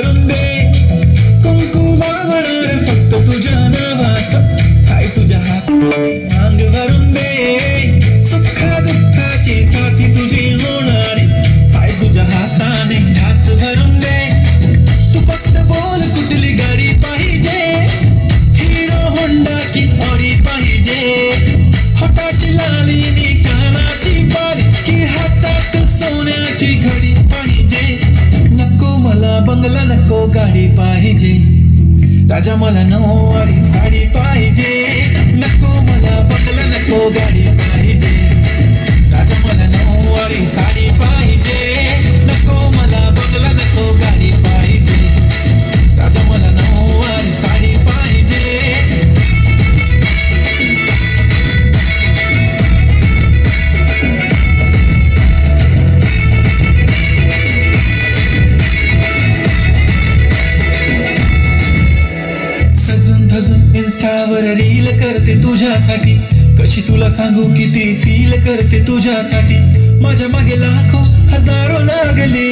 भरून दे, कुंकू वाहणार फक्त तुझ्या नावाचं, हाय तुझ्या हात अंग भरून दे, सुखा दुःखाची साथी तुझी होणारी, हाय तुझ्या हाताने घास भरून दे. तू फक्त बोल कुठली गाडी पाहिजे, हिरो होंडा की ऑडी पाहिजे, होटाची लाली नी कानाची बाली की हातात सोन्याची घडी पाहिजे. नको मला बंगला नको गाडी पाहिजे, राजा मला नऊवारी साडी पाहिजे. नको मला बंगला नको गाडी पाहिजे, राजा मला नऊवारी साडी पाहिजे. नको मला बंगला नको गाडी पाहिजे, राजा मला नऊवारी साडी पाहिजे. सजून धजून इन्स्टावर रील करते तुझ्यासाठी, कशी तुला सांगू किती फील करते तुझ्यासाठी. माझ्या मागे लाखो हजारो लागले,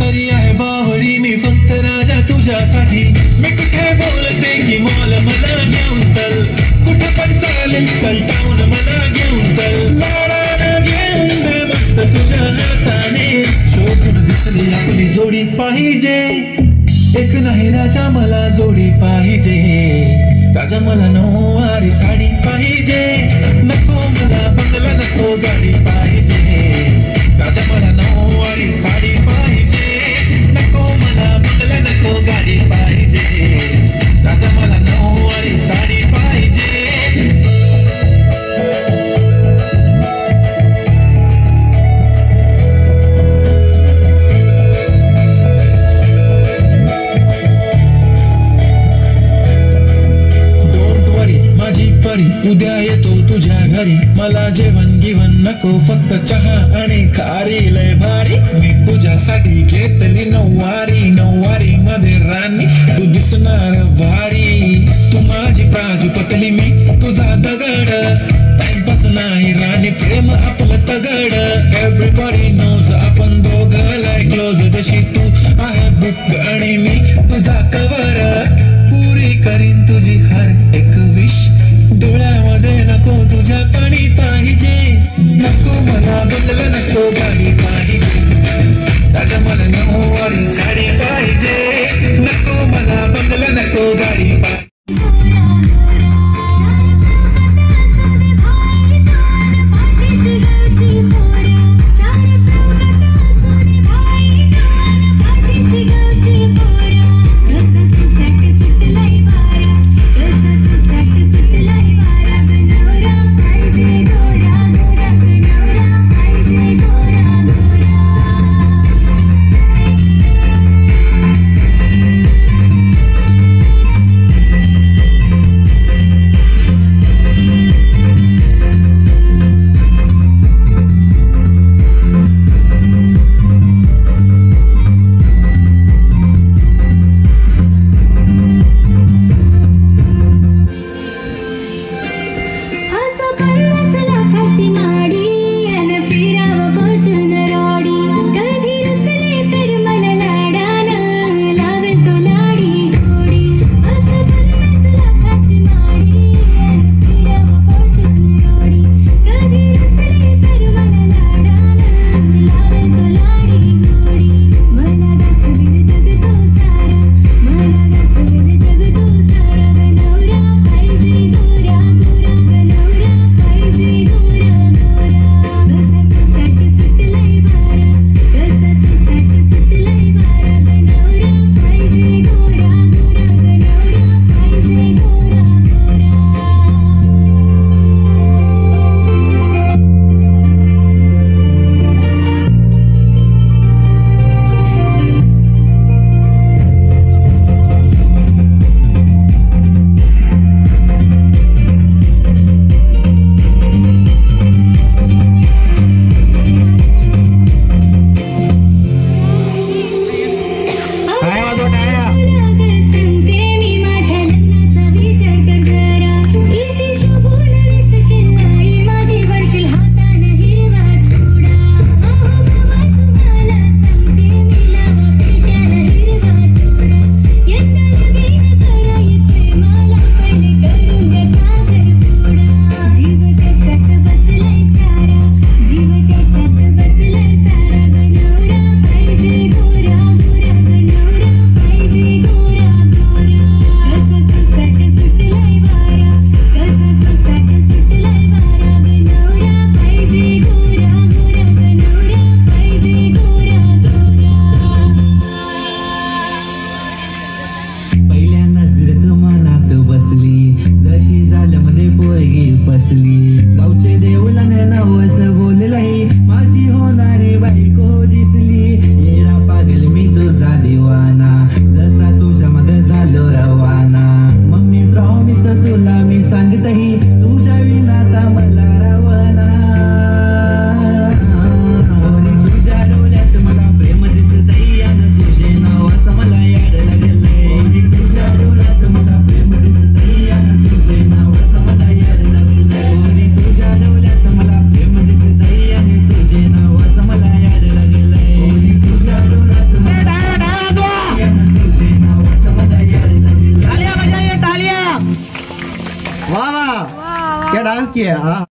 तरी आहे बावरी मी फक्त राजा तुझ्यासाठी. मी कुठे बोलते की मॉल मला घेऊन चल, कुठे पण चालेल चल टाऊन मला घेऊन चल. लाडानं घेऊन दे मस्त तुझ्या हाताने, शोधून दिसली आपली जोडी पाहिजे. एक नाही राजा मला जोडी पाहिजे, राजा मला नऊवारी साडी पाहिजे. नको मला बंगला नको गाडी पाहिजे, राजा मला नऊवारी साडी पाहिजे. नको मला बंगला नको गाडी पाहिजे, राजा मला नऊवारी साडी पाहिजे. उद्या येतो तुझ्या घरी, मला जेवण गिवण नको फक्त चहा आणि खारी लय भारी. मी तुझ्यासाठी घेतली नऊवारी, नऊवारी मध्ये राणी तू दिसणार भारी. तू माझी प्राजूपतली मी तुझा दगड, टाइमपास नाही राणी प्रेम आपलं तगड. एव्हरीबॉडी नोज आपण दोघं लाय क्लोज, जशी तू आहे बुक आणि मी तुझा कवर. पुरी करीन तुझी हर एक विश, डोळ्यामध्ये नको तुझ्या पाणी पाहिजे. नको मला बंगला नको गाडी पाहिजे, राजा मला नऊवारी साडी पाहिजे. नको मला बंगला नको गाडी पाहिजे. क्या डांस किया? हाँ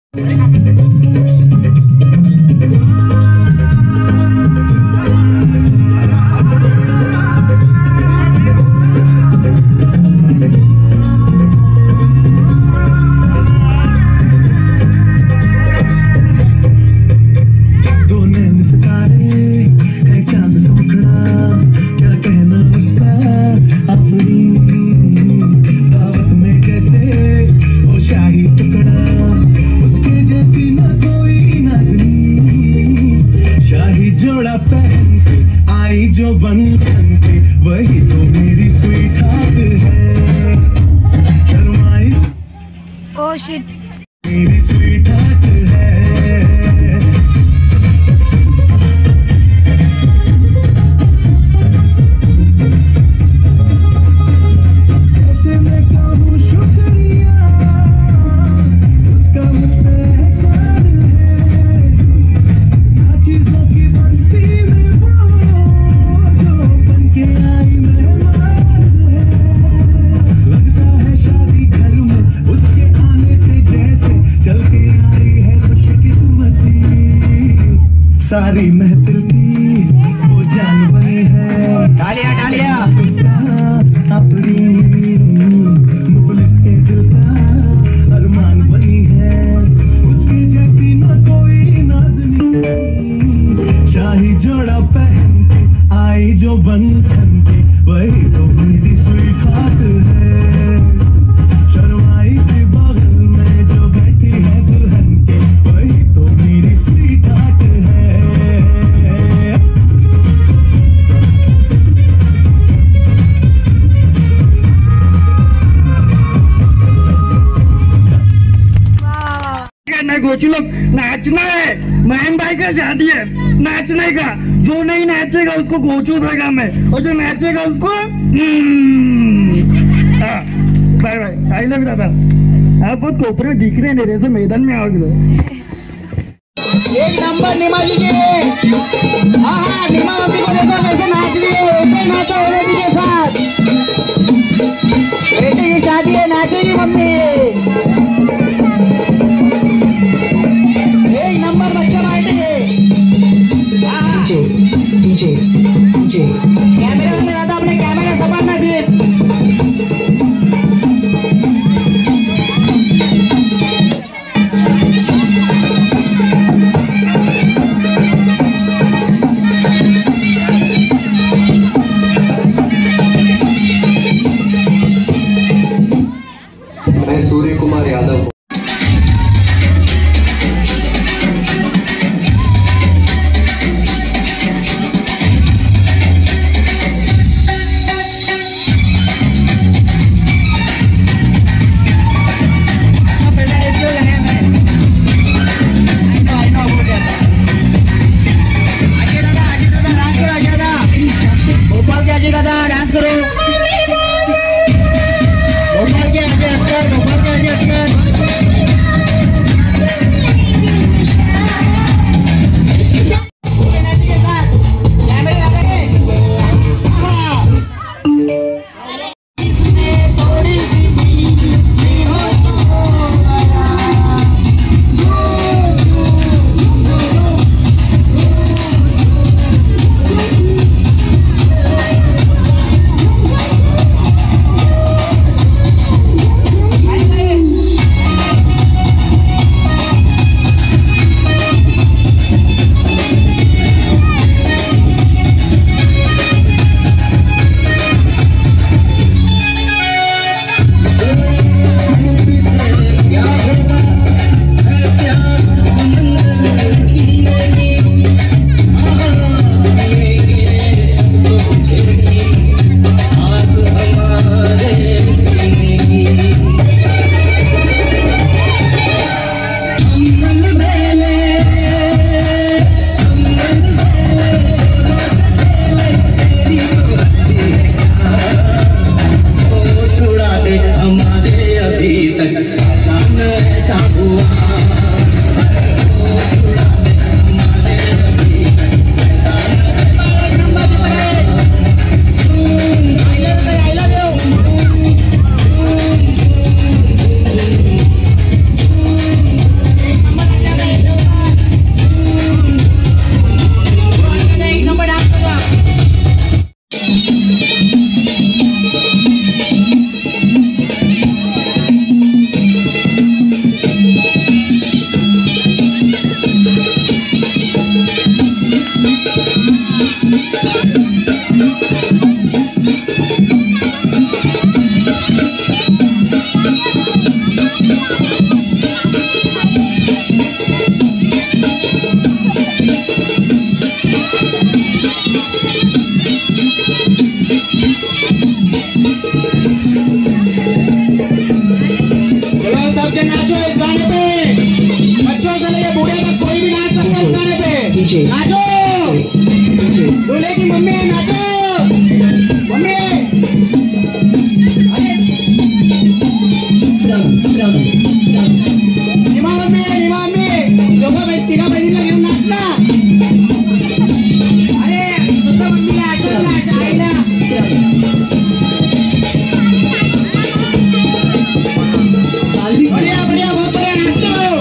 जो बंधन के वही तो मेरी स्वीट हार्ट है। शर्माई ओह शिट मेरी स्वीट हार्ट है। ऐसे मैं कहूँ शुक्रिया उसका मुझ पे एहसान है। ना चीजों की बस्ती में लगता है शादी घर में उसके आने से जैसे चल के आई है खुशकिस्मती। सारी महफिल की वो जान बनी है। डालिया डालिया अपनी मुखलिस के दिल का अरमान बनी है। उसके जैसी न कोई नाज़नीं शाही जोड़ा पहन के आई जो बंधन के वही तो मेरी स्वीट हार्ट है। शर्माई से बगल में जो बैठी है दुल्हन के वही तो मेरी स्वीट हार्ट है। गोचू लोग नाचना है, महन भाई का शादी है, नाचने का। जो नहीं नाचेगा उसको गोचू देगा मैं, और जो नाचेगा उसको बाय बाय। आई लव दादा। आप बहुत कोपरे में दिख रहे हैं, मेरे से मैदान में आओगे। एक नंबर निमा जी के। हाँ हाँ निमा मम्मी को देखो कैसे नाच रही है। ऐसे नाचो बेटी के साथ। बेटी की शादी है, नाचेगी मम्मी। एक नंबर बच्चा बैठेंगे। डीजे कैमरा में ज्यादा अपने कैमरा संभालना चाहिए। चलो सब जन नाचो इस गाने पे, बच्चों से लेकर बूढ़े तक कोई भी नाच सकता है इस गाने पे। नाचो, दूल्हे की मम्मी नाचो, मम्मी निमा मम्मी दोघं तिघा बहिणीला घेऊन नाचना। अरे दुसऱ्या मम्मीला आठवण नाच आईला। बढ़िया बढ़िया बहुत बढ़िया नाचते हो।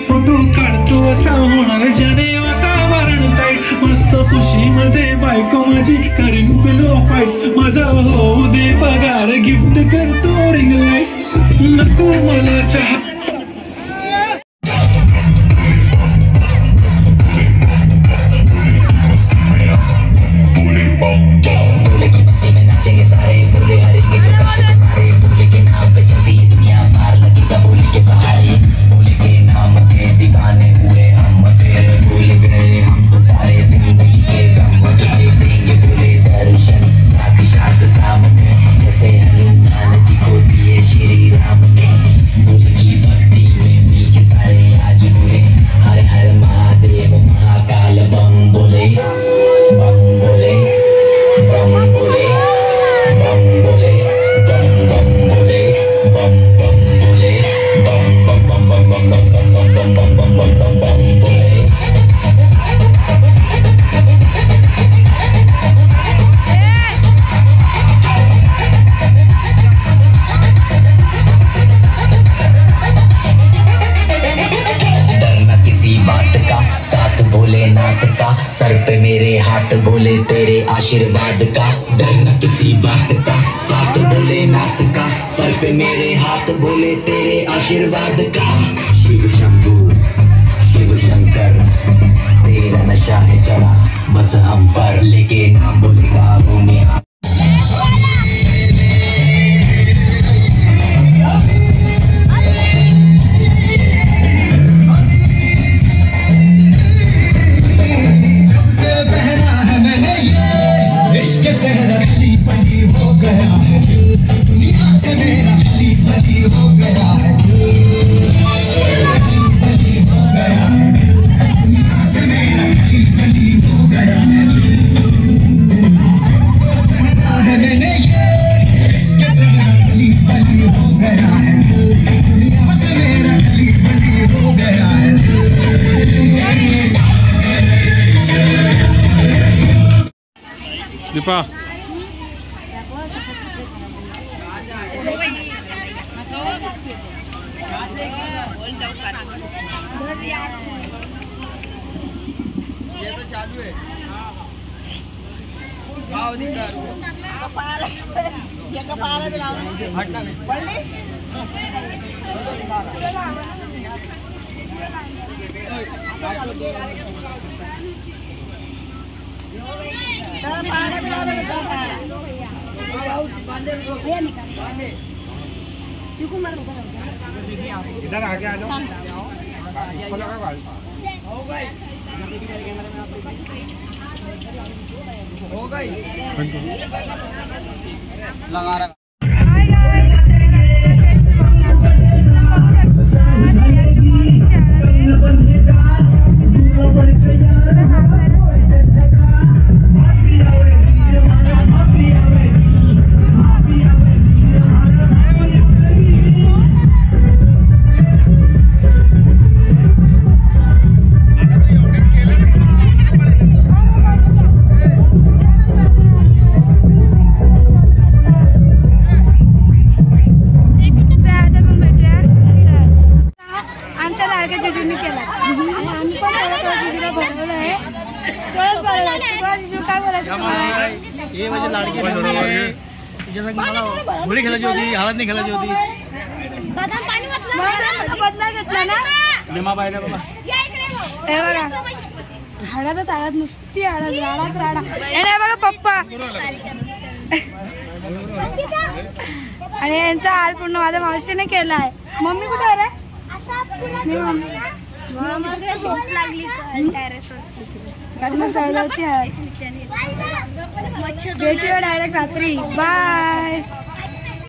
फोटो काढतो असा होणार ज्याने वातावरण ताईट मस्त खुशी मध्ये बायको माझी करीन पिलो फाईट माझा होऊ दे पगार गिफ्ट करतो रिंग लाईट नको मला चहा सर पे मेरे हाथ भोले तेरे आशीर्वाद का डर न किसी बात का साथ भोलेनाथ का सर पे मेरे हाथ भोले तेरे आशीर्वाद का शिव शंभू शिव शंकर तेरा नशा है चढ़ा बस हम पर लेके नाम बोलेगा घूमे दीपा चालू है इधर आगे आ जाओ हो गई लगा रहा ये म्हणजे लाडकी मला होळी खेळायची होती हळद नाही खेळायची होती बदला घेतला ना निमा बायला बाबा हे बघा हळदच हळद नुसती हळद राडाच राडा हे नाही बघा पप्पा आणि यांचा हाल पूर्ण माझ्या मावशीने केलाय मम्मी कुठे आहे रे मस्त झोप लागली भेटूया डायरेक्ट रात्री बाय